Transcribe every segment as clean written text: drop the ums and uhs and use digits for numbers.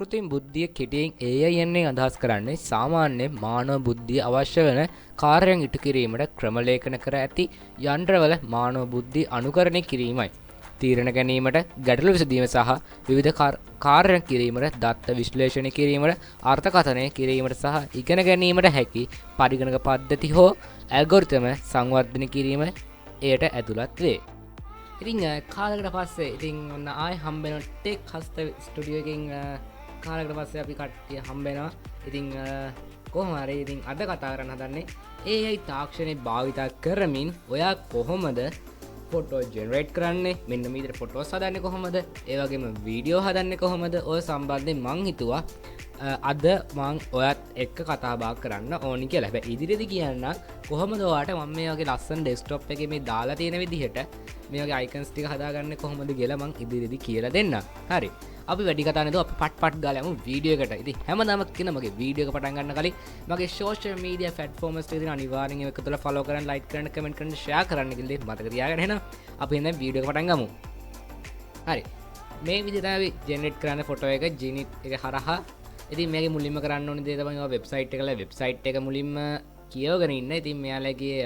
කෘත්‍රිම බුද්ධිය කෙටියෙන් AI යන්නේ අදහස් කරන්නේ සාමාන්‍ය මානව බුද්ධිය අවශ්‍ය වෙන කාර්යයන් ඉටු කිරීමට ක්‍රමලේඛන කර ඇති යන්ත්‍රවල මානව බුද්ධිය අනුකරණය කිරීමයි. තීරණ ගැනීමට, ගැටලු විසඳීම සහ විවිධ කාර්යයන් කිරීමට, දත්ත විශ්ලේෂණය කිරීමට, අර්ථකථනය කිරීමට සහ ඉගෙන ගැනීමට හැකි පරිගණක පද්ධති හෝ ඇල්ගොරිතම සංවර්ධනය කිරීම එයට ඇතුළත් වේ. ඉතින් කාලකට පස්සේ ඉතින් ඔන්න ආය හම්බෙන ටෙක් හස්ත ස්ටුඩියෝ එකකින් කාලකට පස්සේ අපි කට්ටිය හම්බෙනවා. ඉතින් කොහොම හරි ඉතින් අද කතා කරන්න හදන්නේ AI තාක්ෂණය භාවිතා කරමින් ඔයා කොහොමද ෆොටෝ ජෙනරේට් කරන්නේ, මෙන්න මේ විදිහට ෆොටෝස් හදන්නේ කොහොමද, ඒ වගේම වීඩියෝ හදන්නේ කොහොමද, ඔය සම්බන්ධයෙන් මං හිතුවා අද මං ඔයත් එක්ක කතා බහ කරන්න ඕනි කියලා. හැබැයි ඉදිරියේදී කියන්න කොහොමද ඔයාට මම මේ වගේ ලස්සන ඩෙස්ක්ටොප් එකේ මේ දාලා තියෙන විදිහට මේ වගේ අයිකන්ස් ටික හදාගන්නේ කොහොමද කියලා මං ඉදිරියේදී කියලා දෙන්නම්. හරි. අපි වැඩි කතා නැතුව අපි පට් ගාලා යමු වීඩියෝ එකට. ඉතින් හැමදාම කියන මගේ වීඩියෝ එක පටන් ගන්න කලින් මගේ සෝෂල් මීඩියා ප්ලැට්ෆෝම්ස් ටික අනිවාර්යෙන් ඒක තුළ ෆලෝ කරන්න, ලයික් කරන්න, කමෙන්ට් කරන්න, ෂෙයා කරන්න කියලා මතක තියාගන්න. එහෙනම් අපි දැන් වීඩියෝ එක පටන් ගමු. හරි. මේ විදිහට අපි ජෙනරේට් කරන ෆොටෝ එක ජිනිට් එක හරහා. ඉතින් මේකේ මුලින්ම කරන්න ඕනේ දේ තමයි ඔය වෙබ්සයිට් එකල වෙබ්සයිට් එක මුලින්ම කියවගෙන ඉන්න. ඉතින් මෙයාලගේ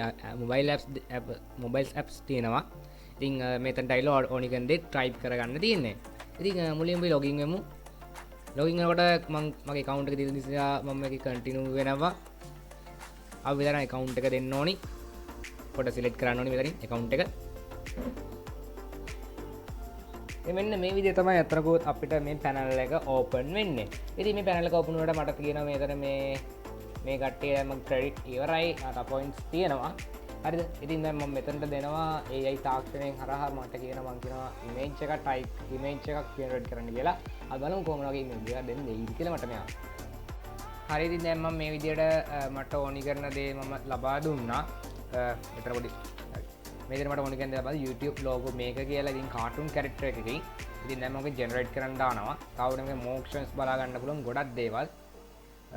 මොබයිල් ඇප්ස් තියෙනවා. ඉතින් මෙතන ඩයිලෝඩ් ඕනි කරන දේ ටයිප් කරගන්න තියෙන්නේ. ඉතින් මුලින්ම අපි ලොගින් වෙමු. ලොගින් වෙනකොට මම මගේ account එක දෙන නිසා මම මේක කන්ටිනියු වෙනවා. අපි විතර account එක දෙන්න ඕනි. පොඩ සිලෙක්ට් කරන්න ඕනි මෙතනින් account එක. මෙන්න මේ විදිහ තමයි අතරකෝත් අපිට මේ පැනල් එක ඕපන් වෙන්නේ. ඉතින් මේ පැනල් එක ඕපන් වුණාට මට තියෙනවා මෙතන මේ කට්ටිය මම ක්‍රෙඩිට් ඉවරයි. මට පොයින්ට්ස් තියෙනවා. හරිද? ඉතින් දැන් මම මෙතනට දෙනවා AI තාක්ෂණයෙන් හරහා මට කියනවා ඉමේජ් එක ටයිප් ඉමේජ් එකක් ජෙනරේට් කරන්න කියලා. අපි බලමු කොහොමද වගේ ඉමේජ් එකක් දෙන්නේ කියලා මට මෙයා. හරි ඉතින් දැන් මම මේ විදිහට මට ඕනි කරන දේ මම ලබා දුන්නා. මෙතන පොඩි මේකට මට ඕනි කරන දේ ලබා YouTube logo මේක කියලා ඉතින් කාටුන් කැරක්ටර් එකකින්. ඉතින් දැන් මම ජෙනරේට් කරන්න දානවා. තවද මේ මොක්ෂන්ස් බලා ගන්න පුළුවන් ගොඩක් දේවල්.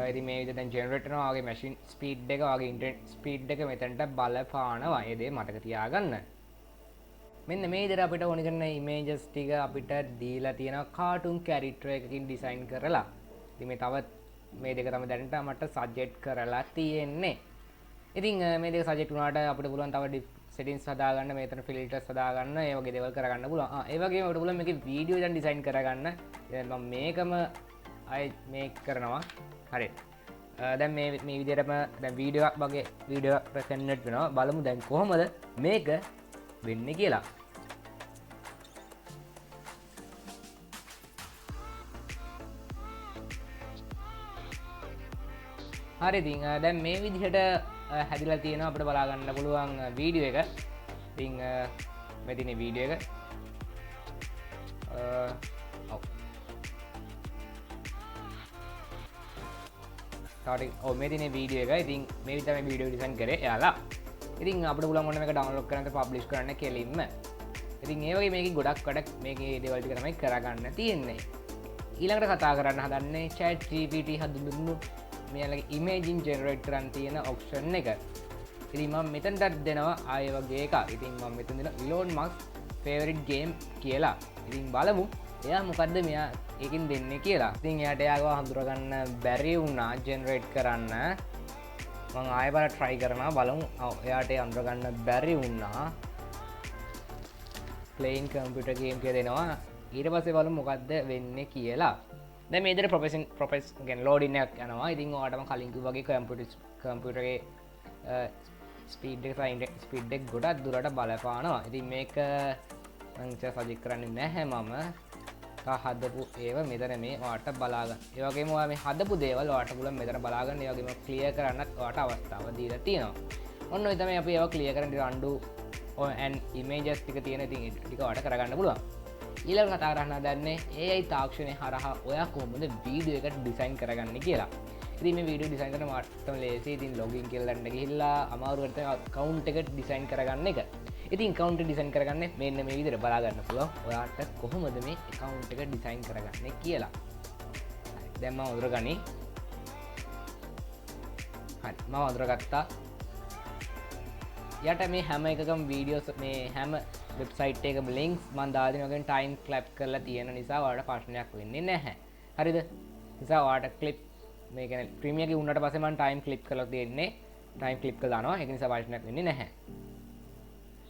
ඉතින් මේ විදිහට දැන් ජෙනරේට් කරනවා වගේ මැෂින් ස්පීඩ් එක වගේ ඉන්ටර්නෙට් ස්පීඩ් එක මෙතනට බලපානවා. ඒ දේ මතක තියාගන්න. මෙන්න මේ විදිහට අපිට ඕනි කරන ඉමේජස් ටික අපිට දීලා තියෙනවා කාටුන් කැරක්ටර් එකකින් ඩිසයින් කරලා. ඉතින් මේ තවත් මේ දෙක තමයි දැනට මට සජෙක්ට් කරලා තියෙන්නේ. ඉතින් මේ දෙක සජෙක්ට් වුණාට අපිට පුළුවන් තව settings හදාගන්න, මෙතන filters හදාගන්න, ඒ වගේ දේවල් කරගන්න පුළුවන්. ඒ වගේම අපිට පුළුවන් මේකේ වීඩියෝ දැන් ඩිසයින් කරගන්න. දැන් මම මේකම අය මේක් කරනවා. හරි. දැන් මේ විදිහටම දැන් වීඩියෝ එකක් වගේ වීඩියෝ එකක් කන්වර්ට් වෙනවා. බලමු දැන් කොහොමද මේක වෙන්නේ කියලා. හරි ඉතින් දැන් මේ විදිහට හැදිලා තියෙනවා. අපිට බලා ගන්න පුළුවන් වීඩියෝ එක. ඉතින් මේ තියෙන වීඩියෝ එක මේ තියෙන වීඩියෝ එක. ඉතින් මේ විදිහට මේ වීඩියෝ ඩිසයින් කරේ එයාලා. ඉතින් අපිට පුළුවන් ඔන්න මේක ඩවුන්ලෝඩ් කරන්න පබ්ලිෂ් කරන්න කෙලින්ම. ඉතින් ඒ වගේ මේකේ ගොඩක් වැඩක් මේකේ දේවල් ටික තමයි කරගන්න තියෙන්නේ. ඊළඟට කතා කරන්න හදන්නේ chat GPT හදුණු මෙයාලගේ ඉමේජින් ජෙනරේට් කරන්න තියෙන ඔප්ෂන් එක. ඉතින් මම මෙතනට දෙනවා ආය වගේ එකක්. ඉතින් මම මෙතන දෙනවා Elon Musk favorite game කියලා. ඉතින් බලමු එයා මොකද්ද මෙයා ඒකෙන් දෙන්නේ කියලා. ඉතින් එයාට එයාව හඳුරගන්න බැරි වුණා ජෙනරේට් කරන්න. මම ආයෙ බලලා try කරනවා බලමු. එයාට ඒ හඳුරගන්න බැරි වුණා. playing computer game කියලා දෙනවා. ඊට පස්සේ බලමු මොකද්ද වෙන්නේ කියලා. දැන් මේ විදිහට ප්‍රොෆෙස් again loading එකක් යනවා. ඉතින් ඔයාලටම කලින් කිව්වා වගේ කම්පියුටරේ ස්පීඩ් එක ස්පීඩ් එක ගොඩක් දුරට බලපානවා. ඉතින් මේක මම සජෙක්ට් කරන්නේ නැහැ මම. හදපු ඒව මෙතන මේ ඔයාලට බලා ගන්න. ඒ වගේම ඔයා මේ හදපු දේවල් ඔයාලට පුළුවන් මෙතන බලා ගන්න. ඒ වගේම ක්ලියර් කරන්නත් ඔයාලට අවස්ථාව දීලා තියෙනවා. ඔන්න ඔය තමයි අපි ඒව ක්ලියර් කරන්න undo and images ටික තියෙන ඉතින් ටික ඔයාලට කරගන්න පුළුවන්. ඊළඟ කතා කරන්න හදන්නේ AI තාක්ෂණය හරහා ඔයා කොහොමද වීඩියෝ එක ඩිසයින් කරගන්නේ කියලා. ඉතින් මේ වීඩියෝ ඩිසයින් කරන මාතම ලේසි. ඉතින් ලොගින් කියලා දැන්න ගිහිල්ලා අමාරුවට තමයි account එක ඩිසයින් කරගන්න එක. ඉතින් account එක ඩිසයින් කරගන්නේ මෙන්න මේ විදිහට බලා ගන්න පුළුවන්. ඔයාට කොහොමද මේ account එක ඩිසයින් කරගන්නේ කියලා. හරි. දැන් මම උදුරගනි. හරි. මම උදුරගත්තා. යට මේ හැම එකකම වීඩියෝස් මේ හැම වෙබ්සයිට් එකකම ලින්ක්ස් මම දාලා දෙනවා. ටයිම් ක්ලැප් කරලා තියෙන නිසා ඔයාලට ප්‍රශ්නයක් වෙන්නේ නැහැ. හරිද? නිසා ඔයාලට ක්ලිප් මේ කියන්නේ ප්‍රීමියර් එකේ උන්නට පස්සේ මම ටයිම් ක්ලිප් කරලා තියෙන්නේ ටයිම් ක්ලිප් කරලා දානවා ඒක නිසා වර්ෂණයක් වෙන්නේ නැහැ.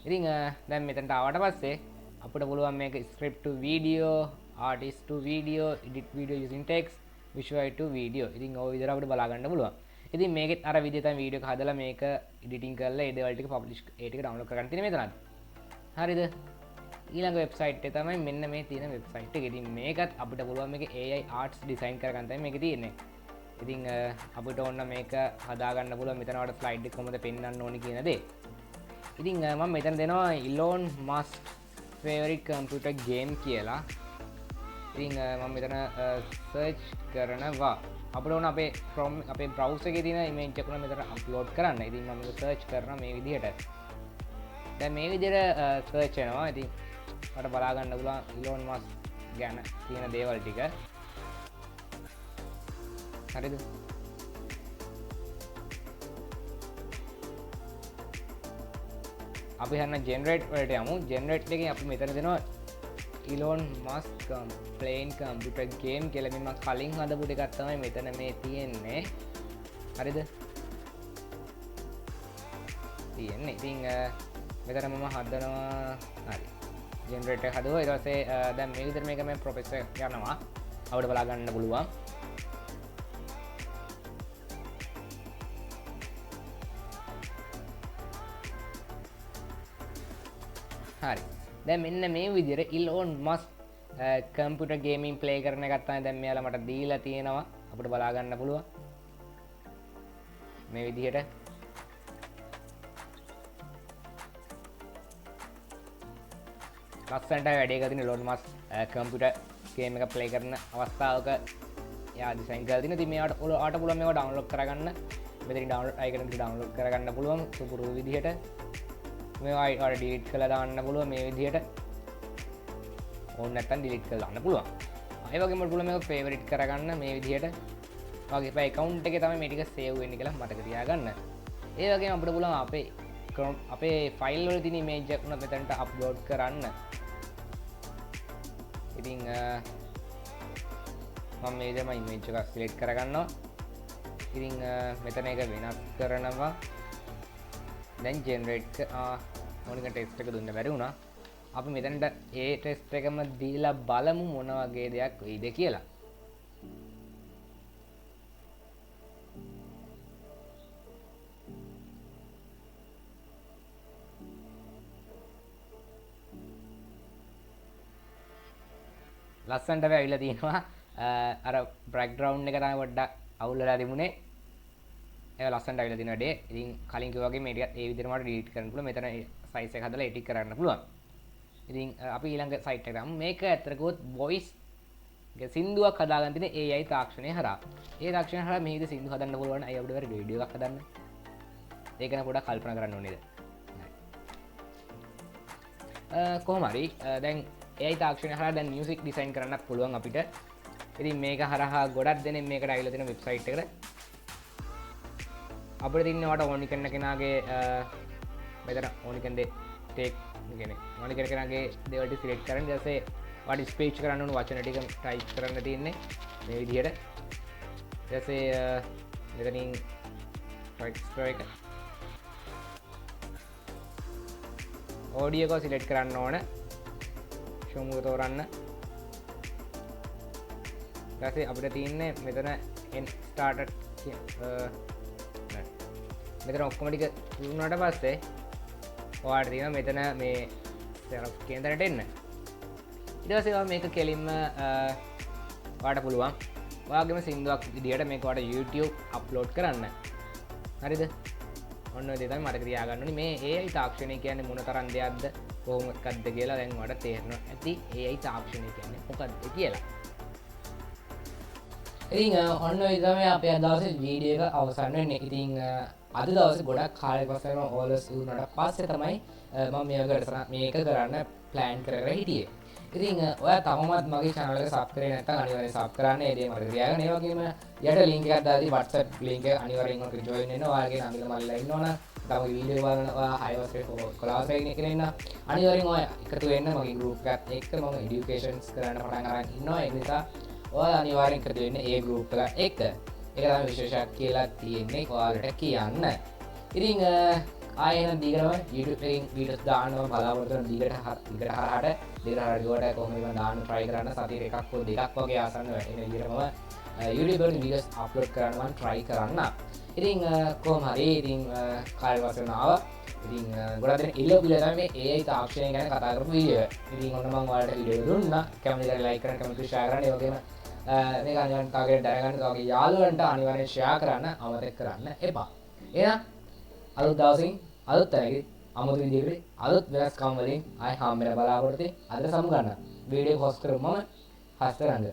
ඉතින් දැන් මෙතනට ආවට පස්සේ අපිට පුළුවන් මේක script to video, artist to video, edit video using text, visual to video. ඉතින් ඔය විදිහට අපිට බලා ගන්න පුළුවන්. ඉතින් මේකෙත් අර විදිහට තමයි වීඩියෝ එක හදලා මේක එඩිටින් කරලා ඒ දේවල් ටික පබ්ලිෂ් ඒ ටික ඩවුන්ලෝඩ් කරගන්න තියෙන්නේ මෙතනත්. හරිද? ඊළඟ වෙබ්සයිට් එක තමයි මෙන්න මේ තියෙන වෙබ්සයිට් එක. ඉතින් මේකත් අපිට පුළුවන් මේක AI arts design කරගන්න තමයි මේක තියෙන්නේ. ඉතින් අපිට ඕන මේක හදාගන්න පුළුවන් මෙතන වල ස්ලයිඩ් එක කොහොමද පෙන්වන්න ඕනි කියන දේ. ඉතින් මම මෙතන දෙනවා Elon Musk favorite computer game කියලා. ඉතින් මම මෙතන search කරනවා. අපිට ඕන අපේ Chrome අපේ browser එකේ තියෙන image එක උන මෙතන upload කරන්න. ඉතින් මම මේක search කරනවා මේ විදිහට. දැන් මේ විදිහට search වෙනවා. ඉතින් මට බලා ගන්න පුළුවන් Elon Musk ගැන තියෙන දේවල් ටික. හරිද? අපි හන්න generate වලට යමු. generate එකෙන් අපි මෙතන දෙනවා Elon Musk playing computer game කියලා. මම කලින් හදපු ටිකක් තමයි මෙතන මේ තියෙන්නේ. හරිද? තියෙන්නේ. ඉතින් මෙතන මම හදනවා. හරි. generate එක හදුවා. ඊට පස්සේ දැන් මේ විදිහට මේක මම ප්‍රොසෙස් එක යනවා. අපිට බලා ගන්න පුළුවන්. හරි. දැන් මෙන්න මේ විදිහට Elon Musk computer gaming play කරන එකක් තමයි දැන් මෙයාලා මට දීලා තියෙනවා. අපිට බලා ගන්න පුළුවන්. මේ විදිහට. ලස්සනට වැඩේ කරලා තියෙන Elon Musk computer game එක play කරන අවස්ථාවක එයා ඩිසයින් කරලා තියෙනවා. ඉතින් මේවට ඔයාලට පුළුවන් මේක download කරගන්න. මෙතනින් download icon එක download කරගන්න පුළුවන් සුපුරු විදිහට. මේවා ඔයාලට delete කරලා දාන්න පුළුවන් මේ විදිහට. ඕන නැත්නම් delete කරලා දාන්න පුළුවන්. ඒ වගේම පුළුවන් මේක favorite කරගන්න මේ විදිහට. ඔයාගේ අපේ account එකේ තමයි මේ ටික save වෙන්නේ කියලා මතක තියාගන්න. ඒ වගේම අපිට පුළුවන් අපේ file වල තියෙන image එක උනත් මෙතනට upload කරන්න. ඉතින් මම මේ විදිහම image එක select කරගන්නවා. ඉතින් මෙතන එක වෙනස් කරනවා. දැන් generate ඕනික ටෙස්ට් එක දුන්න බැරි වුණා. අපි මෙතනට ඒ ටෙස්ට් එකම දීලා බලමු මොන වගේ දෙයක් වෙයිද කියලා. ලස්සනට වෙවිලා තියෙනවා. අර බෑග්ග්‍රවුන්ඩ් එක තමයි පොඩ්ඩක් අවුල් වෙලා තිබුණේ. ඒක ලස්සනට ඇවිල්ලා තියෙන වැඩේ. ඉතින් කලින් කිව්වා වගේ මේ ටිකත් ඒ විදිහටම ඩිලීට් කරන්න පුළුවන්. මෙතන සයිස් එක හදලා එඩිට් කරන්න පුළුවන්. ඉතින් අපි ඊළඟ සයිට් එකට යමු. මේක ඇත්තට කිව්වොත් වොයිස් සින්දුවක් හදාගන්න තියෙන AI තාක්ෂණය හරහා. ඒ තාක්ෂණය හරහා මේකද සින්දු හදන්න පුළුවන්. අය අපිට වෙරි වීඩියෝ එකක් හදන්න. ඒක නම් පොඩ්ඩක් කල්පනා කරන්න ඕනේද? කොහොම හරි දැන් AI තාක්ෂණය හරහා දැන් මියුසික් ඩිසයින් කරන්නත් පුළුවන් අපිට. ඉතින් මේක හරහා ගොඩක් දෙනෙක් මේකට ඇවිල්ලා තියෙන වෙබ්සයිට් එකට අපිට තින්නවට ඕනි කරන කෙනාගේ මෙතන ඕනි කරන දේ ටේක් කියන්නේ ඕනි කරන කෙනාගේ දේවල් ටික සිලෙක්ට් කරන් ඊට පස්සේ වාට ස්පීච් කරන්න ඕන වචන ටික ටයිප් කරන්න තියෙන්නේ මේ විදිහට. ඊට පස්සේ මෙතනින් ටෙක්ස්ට් එක ඔඩියෝ එක සිලෙක්ට් කරන්න ඕන. ෂෝමුක තෝරන්න. ඊට පස්සේ අපිට තියෙන්නේ මෙතන end started මෙතන ඔක්කොම ටික වුණාට පස්සේ ඔයාලට තියෙනවා මෙතන මේ සෙලොක් කියන තැනට එන්න. ඊට පස්සේ මේක කෙලින්ම ඔයාලට පුළුවන් ඔයාගේම සින්දුවක් විදියට මේක ඔයාලට YouTube අප්ලෝඩ් කරන්න. හරිද? ඔන්න ඔය දේ තමයි මතක තියාගන්න ඕනේ. මේ AI තාක්ෂණය කියන්නේ මොන තරම් දෙයක්ද කොහොමද කියලා දැන් ඔයාලට තේරෙනවා ඇති AI තාක්ෂණය කියන්නේ මොකක්ද කියලා. ඉතින් ඔන්න ඔය තමයි අපේ අද දවසේ වීඩියෝ එක අවසන් වෙන්නේ. ඉතින් අද දවසේ ගොඩක් කාලයක් පස්සේ ඕලස් වුණාට පස්සේ තමයි මම මේක කරන්න ප්ලෑන් කරගෙන හිටියේ. ඉතින් ඔයා තවමත් මගේ channel එක sub කරේ නැත්නම් අනිවාර්යෙන් sub කරන්න. ඒ දේ මතක තියාගන්න. ඒ වගේම යට link එකක් දාලා WhatsApp link එක අනිවාර්යෙන් ඔකට join වෙන්න. ඔයාගේ නමිල මල්ලා ඉන්නවනම් තමයි වීඩියෝ බලන ඔයා 6 වසරේ කොලාස් එකේ කෙනෙක් ඉන්න අනිවාර්යෙන් ඔයා එකතු වෙන්න මගේ group එකත් එක්ක මම educations කරන්න පටන් අරන් ඉන්නවා. ඒ නිසා ඔයාලා අනිවාර්යෙන් එකතු වෙන්න ඒ ගෲප් එක එක්ක. ඒක තමයි විශේෂයක් කියලා තියෙන්නේ ඔයාලට කියන්න. ඉතින් ආයෙන දිගටම YouTube එකකින් වීඩියෝස් දානවා බලාපොරොත්තු වෙන දිගට හරහට ගිහුවට කොහොමද මම දාන්න try කරන්න සතියේ එකක් හෝ දෙකක් වගේ ආසන්න වැටෙන විදිහටම YouTube වල වීඩියෝස් අප්ලෝඩ් කරන්න මම try කරන්න. ඉතින් කොහොම හරි ඉතින් කාලය වසන ආවා. ඉතින් ගොඩක් දෙනෙක් ඉල්ලපු විදිහ තමයි මේ AI තාක්ෂණය ගැන කතා කරපු වීඩියෝ එක. ඉතින් ඔන්න මම ඔයාලට වීඩියෝ දුන්නා. කැමති කරලා like කරන්න, කැමති share කරන්න. ඒ වගේම මේක අනිවාර්යෙන් තාගේට දැනගන්න, තාගේ යාළුවන්ට අනිවාර්යෙන් share කරන්න අමතක කරන්න එපා. එහෙනම් අලුත් දවසකින් අලුත් තැනකින් අමුතු විදිහකට අලුත් වෙනස්කම් වලින් ආයි හම්බෙන්න බලාපොරොත්තු වෙයි. අද සමු ගන්න. වීඩියෝ පෝස්ට් කරමු මම හස්තරංග.